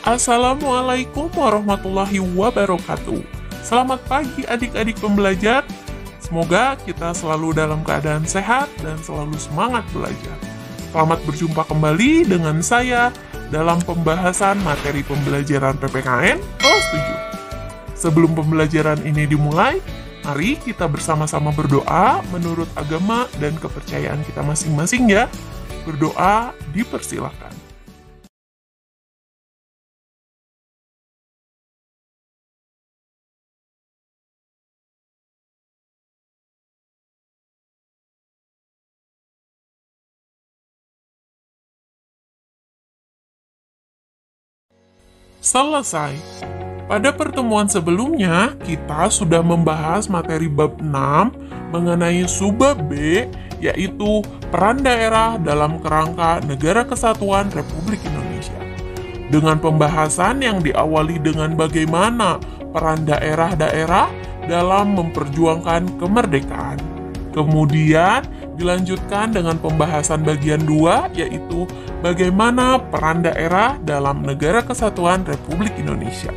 Assalamualaikum warahmatullahi wabarakatuh. Selamat pagi adik-adik pembelajar. Semoga kita selalu dalam keadaan sehat dan selalu semangat belajar. Selamat berjumpa kembali dengan saya dalam pembahasan materi pembelajaran PPKN kelas 7. Sebelum pembelajaran ini dimulai, mari kita bersama-sama berdoa menurut agama dan kepercayaan kita masing-masing ya. Berdoa dipersilakan. Selesai. Pada pertemuan sebelumnya, kita sudah membahas materi bab 6 mengenai subbab B, yaitu peran daerah dalam kerangka Negara Kesatuan Republik Indonesia. Dengan pembahasan yang diawali dengan bagaimana peran daerah-daerah dalam memperjuangkan kemerdekaan. Kemudian dilanjutkan dengan pembahasan bagian 2, yaitu bagaimana peran daerah dalam Negara Kesatuan Republik Indonesia.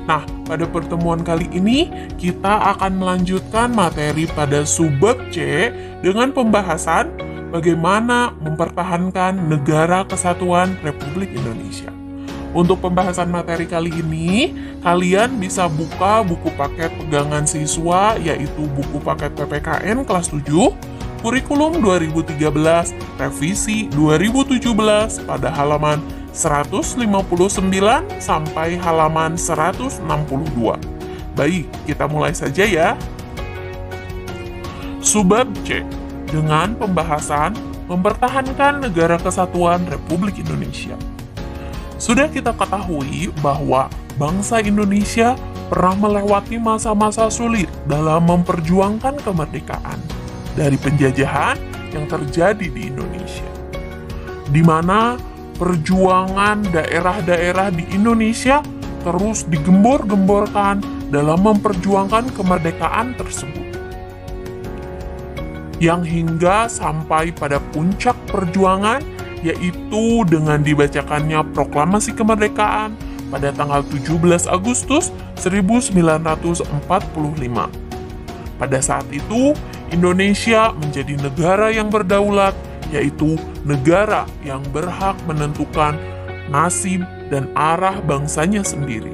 Nah, pada pertemuan kali ini kita akan melanjutkan materi pada subbab C dengan pembahasan bagaimana mempertahankan Negara Kesatuan Republik Indonesia. Untuk pembahasan materi kali ini, kalian bisa buka buku paket pegangan siswa, yaitu buku paket PPKN kelas 7, Kurikulum 2013, Revisi 2017 pada halaman 159 sampai halaman 162. Baik, kita mulai saja ya. Subbab C dengan pembahasan mempertahankan Negara Kesatuan Republik Indonesia. Sudah kita ketahui bahwa bangsa Indonesia pernah melewati masa-masa sulit dalam memperjuangkan kemerdekaan dari penjajahan yang terjadi di Indonesia, di mana perjuangan daerah-daerah di Indonesia terus digembor-gemborkan dalam memperjuangkan kemerdekaan tersebut. Yang hingga sampai pada puncak perjuangan, yaitu dengan dibacakannya proklamasi kemerdekaan pada tanggal 17 Agustus 1945. Pada saat itu, Indonesia menjadi negara yang berdaulat, yaitu negara yang berhak menentukan nasib dan arah bangsanya sendiri.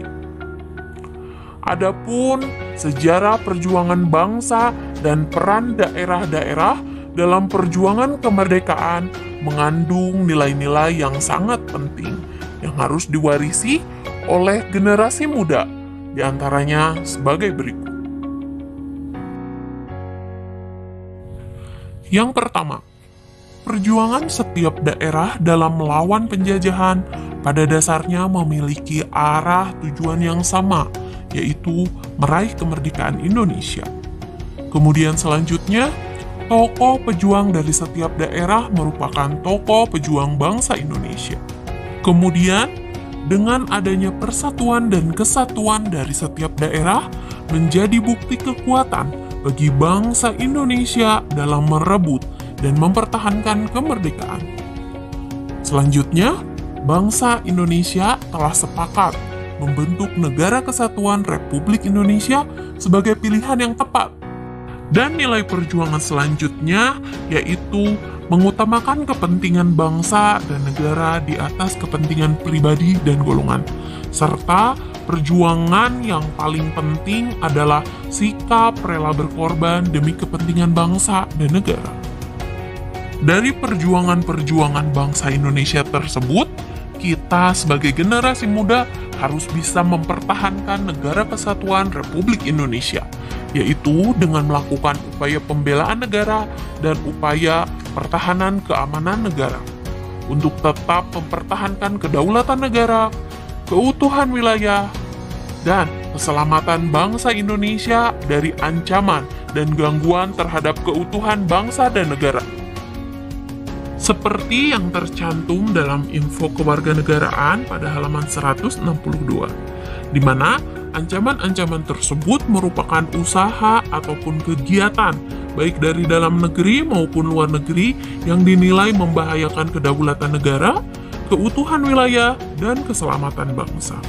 Adapun sejarah perjuangan bangsa dan peran daerah-daerah dalam perjuangan kemerdekaan mengandung nilai-nilai yang sangat penting yang harus diwarisi oleh generasi muda, diantaranya sebagai berikut. Yang pertama, perjuangan setiap daerah dalam melawan penjajahan pada dasarnya memiliki arah tujuan yang sama, yaitu meraih kemerdekaan Indonesia. Kemudian selanjutnya, tokoh pejuang dari setiap daerah merupakan tokoh pejuang bangsa Indonesia. Kemudian, dengan adanya persatuan dan kesatuan dari setiap daerah menjadi bukti kekuatan bagi bangsa Indonesia dalam merebut dan mempertahankan kemerdekaan. Selanjutnya, bangsa Indonesia telah sepakat membentuk Negara Kesatuan Republik Indonesia sebagai pilihan yang tepat. Dan nilai perjuangan selanjutnya yaitu mengutamakan kepentingan bangsa dan negara di atas kepentingan pribadi dan golongan. Serta perjuangan yang paling penting adalah sikap rela berkorban demi kepentingan bangsa dan negara. Dari perjuangan-perjuangan bangsa Indonesia tersebut, kita sebagai generasi muda harus bisa mempertahankan Negara Kesatuan Republik Indonesia, yaitu dengan melakukan upaya pembelaan negara dan upaya pertahanan keamanan negara, untuk tetap mempertahankan kedaulatan negara, keutuhan wilayah, dan keselamatan bangsa Indonesia dari ancaman dan gangguan terhadap keutuhan bangsa dan negara. Seperti yang tercantum dalam info kewarganegaraan pada halaman 162, di mana ancaman-ancaman tersebut merupakan usaha ataupun kegiatan baik dari dalam negeri maupun luar negeri yang dinilai membahayakan kedaulatan negara, keutuhan wilayah, dan keselamatan bangsa.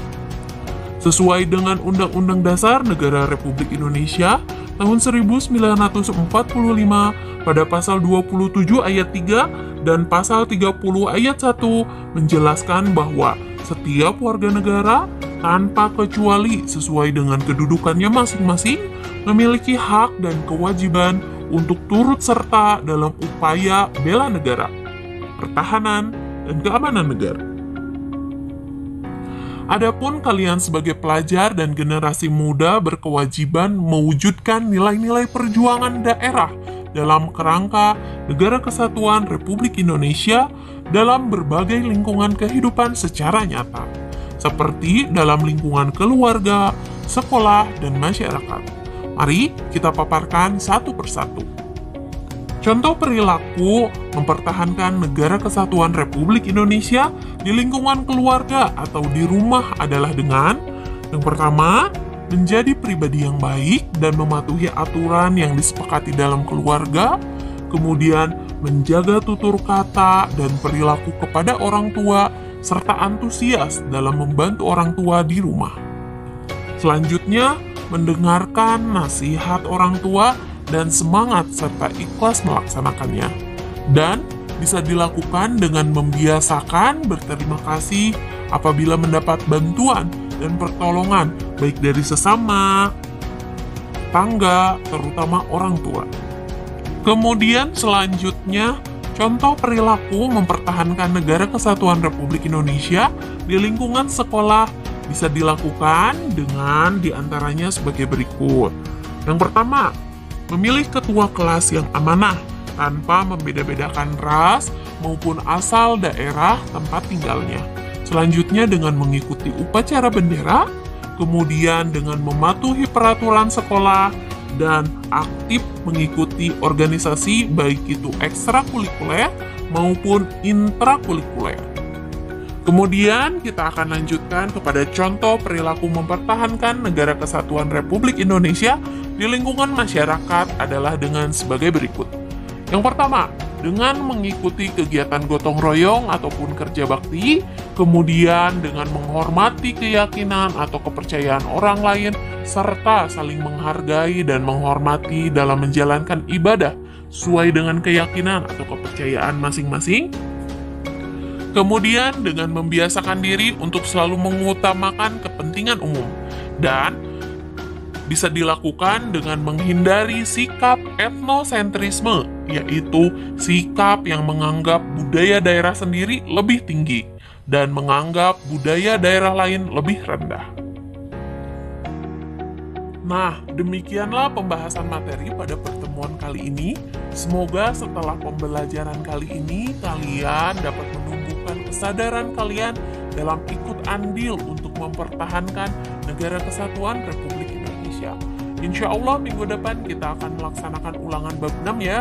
Sesuai dengan Undang-Undang Dasar Negara Republik Indonesia tahun 1945 pada pasal 27 ayat 3 dan pasal 30 ayat 1 menjelaskan bahwa setiap warga negara tanpa kecuali sesuai dengan kedudukannya masing-masing memiliki hak dan kewajiban untuk turut serta dalam upaya bela negara, pertahanan, dan keamanan negara. Adapun kalian sebagai pelajar dan generasi muda berkewajiban mewujudkan nilai-nilai perjuangan daerah dalam kerangka Negara Kesatuan Republik Indonesia dalam berbagai lingkungan kehidupan secara nyata, seperti dalam lingkungan keluarga, sekolah, dan masyarakat. Mari kita paparkan satu persatu. Contoh perilaku mempertahankan Negara Kesatuan Republik Indonesia di lingkungan keluarga atau di rumah adalah dengan yang pertama, menjadi pribadi yang baik dan mematuhi aturan yang disepakati dalam keluarga, kemudian menjaga tutur kata dan perilaku kepada orang tua, serta antusias dalam membantu orang tua di rumah. Selanjutnya, mendengarkan nasihat orang tua dan semangat serta ikhlas melaksanakannya. Dan bisa dilakukan dengan membiasakan berterima kasih apabila mendapat bantuan dan pertolongan baik dari sesama, tangga, terutama orang tua. Kemudian selanjutnya, contoh perilaku mempertahankan Negara Kesatuan Republik Indonesia di lingkungan sekolah bisa dilakukan dengan diantaranya sebagai berikut. Yang pertama, memilih ketua kelas yang amanah tanpa membeda-bedakan ras maupun asal daerah tempat tinggalnya. Selanjutnya dengan mengikuti upacara bendera, kemudian dengan mematuhi peraturan sekolah, dan aktif mengikuti organisasi baik itu ekstrakurikuler maupun intrakurikuler. Kemudian kita akan lanjutkan kepada contoh perilaku mempertahankan Negara Kesatuan Republik Indonesia di lingkungan masyarakat adalah dengan sebagai berikut. Yang pertama, dengan mengikuti kegiatan gotong royong ataupun kerja bakti, kemudian dengan menghormati keyakinan atau kepercayaan orang lain, serta saling menghargai dan menghormati dalam menjalankan ibadah sesuai dengan keyakinan atau kepercayaan masing-masing. Kemudian dengan membiasakan diri untuk selalu mengutamakan kepentingan umum, dan bisa dilakukan dengan menghindari sikap etnosentrisme, yaitu sikap yang menganggap budaya daerah sendiri lebih tinggi dan menganggap budaya daerah lain lebih rendah. Nah, demikianlah pembahasan materi pada pertemuan kali ini. Semoga setelah pembelajaran kali ini, kalian dapat menumbuhkan kesadaran kalian dalam ikut andil untuk mempertahankan Negara Kesatuan Republik Indonesia. Insya Allah minggu depan kita akan melaksanakan ulangan bab 6 ya.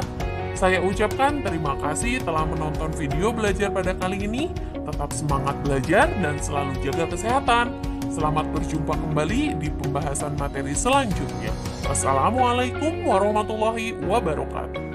Saya ucapkan terima kasih telah menonton video belajar pada kali ini. Tetap semangat belajar dan selalu jaga kesehatan. Selamat berjumpa kembali di pembahasan materi selanjutnya. Wassalamualaikum warahmatullahi wabarakatuh.